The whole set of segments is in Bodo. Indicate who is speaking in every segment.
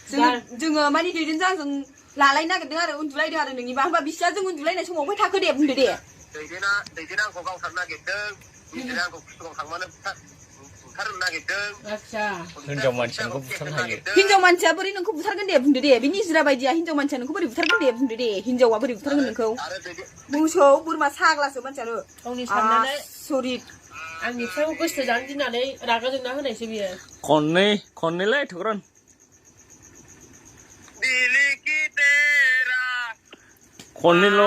Speaker 1: जोङो माने दैदेनजों आंजों लालायनो नागिरदों आरो उन्दुलायदों आरो नोंनिबा होमबा बिसिया जों उन्दुलायनाय समाव फै थाखो दे बुंदो दे
Speaker 2: दैदेना आंखौ गावथारनो नागिरदों बिदिनो आंखौ खृष्टआव थांबानो बुथारनो नागिरदों
Speaker 3: आच्छा
Speaker 4: हिनजाव मानसिखौ बुथारनो हायो
Speaker 1: हिनजाव मानसिया बोरै नोंखौ बुथारगोन दे बुंदो दे बे निजिरा बायदिया हिनजाव मानसिया नोंखौ बोरै बुथारगोन दे बुंदो दे हिनजावा बोरै बुथारगोन नोंखौ मोसौ बोरमा साग्लासो मानसियानो
Speaker 3: गावनि साननानै
Speaker 1: सरित
Speaker 3: आंनि फिसाखौ गोसो जानो गिनानै रागा जोंना होनायसो बियो
Speaker 4: खननैलाय थुग्रोन खननैल'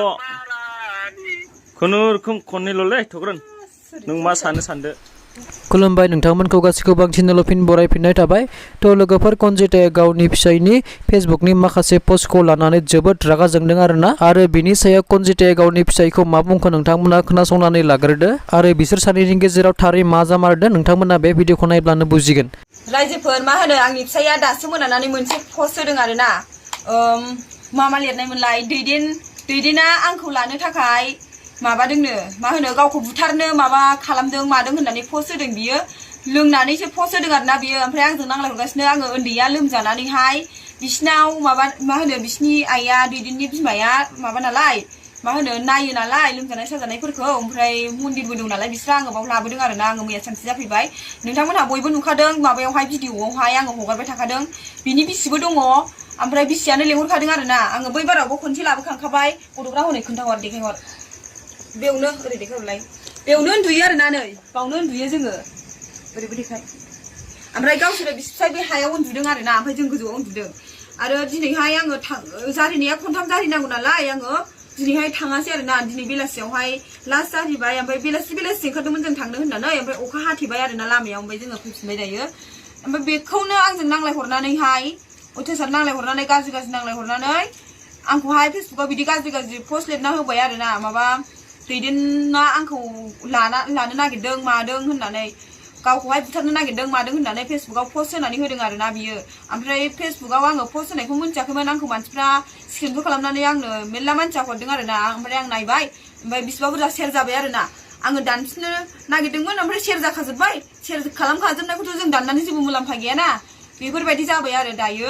Speaker 4: खुनुरुखुम खननैल'लै थुग्रोन नों मा सानदो
Speaker 5: खुलुमबाय नोंथांमोनखौ गासैखौ बांसिनल' फिन बरायफिननाय थाबाय थ' लोगोफोर कनजिताया गावनि फिसायनि फेसबुकनि माखासे पस्टखौ लानानै जोबोद रागा जोंदों आरोना आरो बिनि सायाव कनजिताया गावनि फिसायखौ मा बुंखो नोंथांमोना खोनासंनानै लाग्रोदो आरो बिसोर सानैनि गेजेराव थारै मा जामारदो नोंथांमोना बे भिडिअखौ नायब्लानो बुजिगोन
Speaker 1: रायजोफोर मा होनो आंनि फिसाया दासो मोनानानै मोनसे पस्ट होदों आरोना मा लिरनायमोनलाय दैदेना आंखौ लानो थाखाय माबादोंनो मा होनो गावखौ बुथारनो माबा खालामदों मादों होननानै पस्ट होदों बियो लोंनानैसो पस्ट होदों आरोना बियो ओमफ्राय आंजों नांलायहरगासिनो आङो उन्दैया लोमजानानैहाय बिसिनाव मा होनो बिसिनि आइया दैदेननि बिमाया माबा नालाय मा होनो नायो नालाय लोमजानाय साजानायफोरखौ ओमफ्राय मन्दिरबो दं नालाय बिस्रा आङो बाव लाबोदों आरोना आङो मैया सानसे जाफैबाय नोंथांमोनहा बयबो नुखादों माबायावहाय भिडिअआवहाय आङो हगारबाय थाखादों बिनि बिसिबो दङ ओमफ्राय बिसियानो लेंहरखादों आरोना आङो बै बारावबो खनसे लाबोखांखाबाय गथ'फ्रा हनै खोन्थाहर देखायहर बेयावनो ओरै देखायहरलाय बेयावनो उन्दुयो आरोना नै बावनो उन्दुयो जोङो ओरैबो देखाय ओमफ्राय गावसोरो बिसिफाय बे हायाव उन्दुदों आरोना ओमफ्राय जों गोजौआव उन्दुदों आरो दिनैहाय आङो जारिनाया खनथाम जारिनांगौ नालाय आङो दिनैहाय थाङासै आरोना दिनै बेलासियावहाय लास्ट जाहैबाय ओमफ्राय बेलासि ओंखारदोंमोन जों थांनो होननानै ओमफ्राय अखा हाथेबाय आरोना लामायाव ओमफ्राय जोङो फैफिनबाय दायो ओमफ्राय बेखौनो आंजों नांलायहरनानैहाय अयथासार नांलायहरनानै गाज्रि नांलायहरनानै आंखौहाय फेसबुकाव बिदि गाज्रि पस्ट लिरना होबाय आरोना माबा दैदेना आंखौ लानो नागिरदों मादों होननानै गावखौहाय बुथारनो नागिरदों मादों होननानै फेसबुकाव पस्ट होनानै होदों आरोना बियो ओमफ्राय फेसबुकाव आङो पस्ट होनायखौ मिन्थियाखैमोन आंखौ मानसिफ्रा स्क्रिनबो खालामनानै आंनो मेरला मानसिया हरदों आरोना ओमफ्राय आं नायबाय ओमफ्राय बिसिबा बुरजा शेयार जाबाय आरोना आङो दानफिननो नागिरदोंमोन ओमफ्राय शेयार जाखाजोब्बाय शेयार खालामखाजोबनायखौथ' जों दाननानै जेबो मुलाम्फा गैयाना बेफोरबायदि जाबाय आरो दायो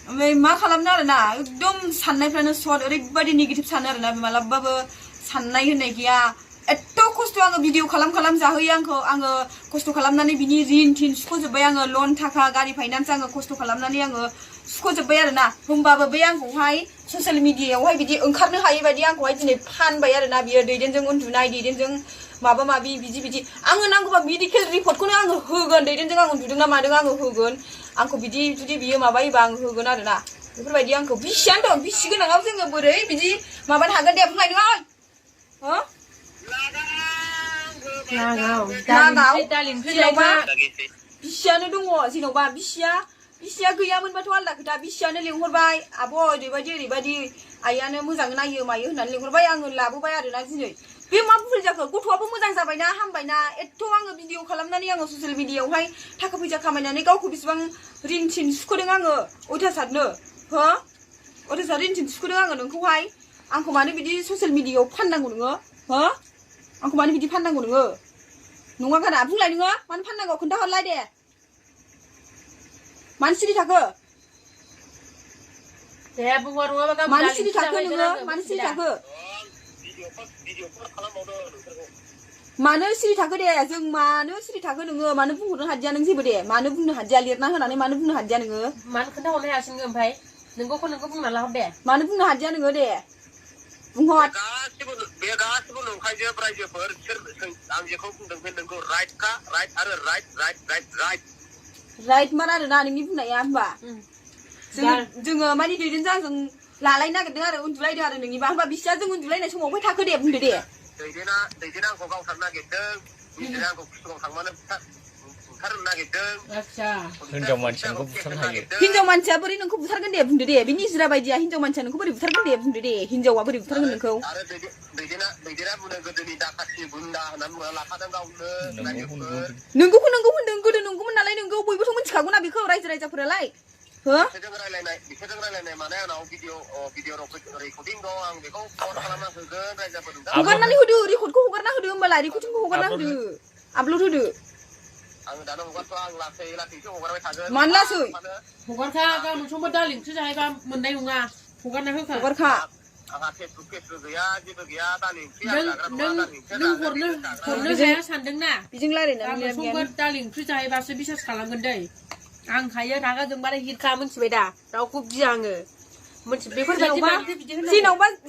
Speaker 1: ओमफ्राय मा खालामनो आरोना एकदम साननायफ्रानो सर्ट ओरैबायदि नेगेटिभ सानो आरोना मालाबाबो साननाय होननाय गैया एत्त' खस्थ' आङो भिडिअ खालाम जाहोयो आङो खस्थ' खालामनानै बिनि रिन थिन सुख'जोब्बाय आङो लन थाखा गारि फाइनान्स आङो खस्थ' खालामनानै आङो सुख'जोब्बाय आरोना होमबाबो बे आंखौहाय ससियेल मिडियायावहाय बिदि ओंखारनो हायै बायदि आंखौहाय दिनै फानबाय आरोना बियो दैदेनजों उन्दुनाय दैदेनजों माबा माबि बिदि आङो नांगौबा मेडिकेल रिपर्टखौनो आङो होगोन दैदेनजों आं उन्दुदों ना मादों आङो होगोन आंखौ बिदि जुदि बियो माबायोबा आं होगोन आरोना बेफोरबायदि आंखौ बिसियानो दं बिसि गोनाङाव जोङो बोरै बिदि माबानो हागोन दे बुंलाय नोङो बिसियानो दङ जेन'बा बिसिया गैयामोनबाथ' आलदा खोथा बिसियानो लेंहरबाय आब' ओरैबायदि आइयानो मोजाङै नायो मायो होननानै लेंहरबाय आङो लाबोबाय आरोना दिनै बे मा भुल जाखो गथ'आबो मोजां जाबायना हामबायना एत्थ' आङो भिडिअ खालामनानै आङो ससियेल मिडियायावहाय थाखा फैसा खामायनानै गावखौ बेसेबां रिन थिन सुख'दों आङो अयथासारनो अयथासार रिन थिन सुख'दों आङो नोंखौहाय आंखौ मानो बिदि ससियेल मिडियायाव फाननांगौ नोङो आंखौ मानो बिदि फाननांगौ नोङो नङा गाना बुंलाय नोङो मानो फाननांगौ खोन्थाहरलाय दे मानो सिरि थाखो मानो सिरि थाखो नोङो मानो सिरि थाखो मानो सिरि थाखो दे जों मानो सिरि थाखो नोङो मानो बुंहरनो हादिया नों जेबो दे मानो बुंनो हादिया लिरना होनानै मानो बुंनो हादिया नोङो
Speaker 3: मानो खोन्थाहरनो हायासै नोङो ओमफ्राय नोंगौ बुंना लाहर दे
Speaker 1: मानो बुंनो हादिया नोङो दे बुंहर
Speaker 2: बे गासिबो नंखायजोब रायजोफोर आं जेखौ बुंदों बे नोंगौ राइटखा राइट आरो राइट मार आरोना नोंनि बुंनाया होमबा जोङो माने दैदेनजों आंजों लालायनो नागिरदों आरो उन्दुलायदों आरो नोंनिबा होमबा बिसिया जों उन्दुलायनाय समाव फै थाखो दे बुंदो दे दैदेना आंखौ गावथारनो नागिरदों बिदिनो आंखौ खृष्टआव थांबानो बुथारनो नागिरदों
Speaker 4: हिनजाव मानसिखौ बुथारनो हायो
Speaker 1: हिनजाव मानसिया बोरै नोंखौ बुथारगोन दे बुंदो दे बे निजिरा बायदिया हिनजाव मानसिया नोंखौ बोरै बुथारगोन दे बुंदो दे हिनजावा बोरै बुथारगोन नोंखौ
Speaker 2: आरो दैदेना बुंनो गोदोनि दाखाथि गुन्दा होननानै बुंना लाखादों गावनो
Speaker 1: नोंगौखौ नोंगौ होनदों गोदो नंगौमोन नालाय नोंगौ बयबोथ' मिथिखागौ ना बेखौ रायजाफोरालाय
Speaker 2: बिसोरजों रायलायनाय माने आंनाव भिडिअ रेकर्डिं दं आं बेखौ पस्ट खालामना होगोन रायजाफोर
Speaker 1: हगारनानै होदो रेकर्डखौ हगारना होदो होमबालाय रेकर्डिंखौ हगारना होदो आपल'ड होदो
Speaker 2: मानो लासै
Speaker 3: हगारखा गाबोन समफोर दालि ओंख्रि जाहैबा मोननाय नङा हगारना होखा
Speaker 2: हगारखा
Speaker 3: नों हरनो हाया सानदोंना
Speaker 2: बेजों रायलायनानै
Speaker 3: गाबोन समफोर दालि ओंख्रि जाहैबासो बिसास खालामगोन दै आं हायो रागा जोंबाथाय हिरखा मोनथिबाय दा रावखौ गिया आङो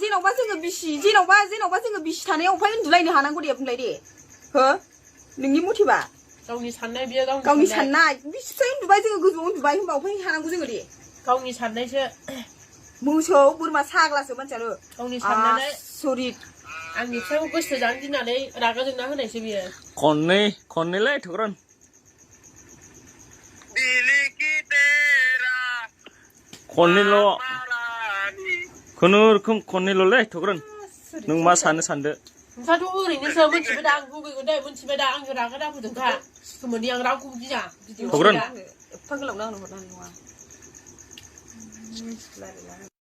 Speaker 2: जेन'बा जोङो बिसि जेन'बा जोङो बिसि थानायाव अफाय उन्दुलायनो हानांगौ दे बुंलाय दे हो नोंनि मथेबा
Speaker 3: गावनि साननाय बियो
Speaker 2: गावनि साननाय बिसिफ्राय उन्दुबाय जोङो गोजौआव उन्दुबाय होनबा अफाय हानांगौ जोङो दे
Speaker 3: गावनि साननायसो
Speaker 2: मोसौ बोरमा साग्लासो मानसियानो
Speaker 3: गावनि साननानै
Speaker 2: सरित
Speaker 3: आंनि फिसाखौ गोसो जानो गिनानै रागा जोंना होनायसो बियो
Speaker 4: खननैलाय थग्रन खननैल' खुनुरुखुम खननैल'लै थग्रन नों मा सानदो
Speaker 3: नोंथाङाथ' ओरैनोसो मोनथिबाय दा आं लुगैगोन दे मोनथिबाय दा आंनि रागा दाफोजोंखा सोमोन्दै आं रावखौबो गिया
Speaker 4: थग्रन
Speaker 2: एफा गोलाव नांनो हरनानै नङा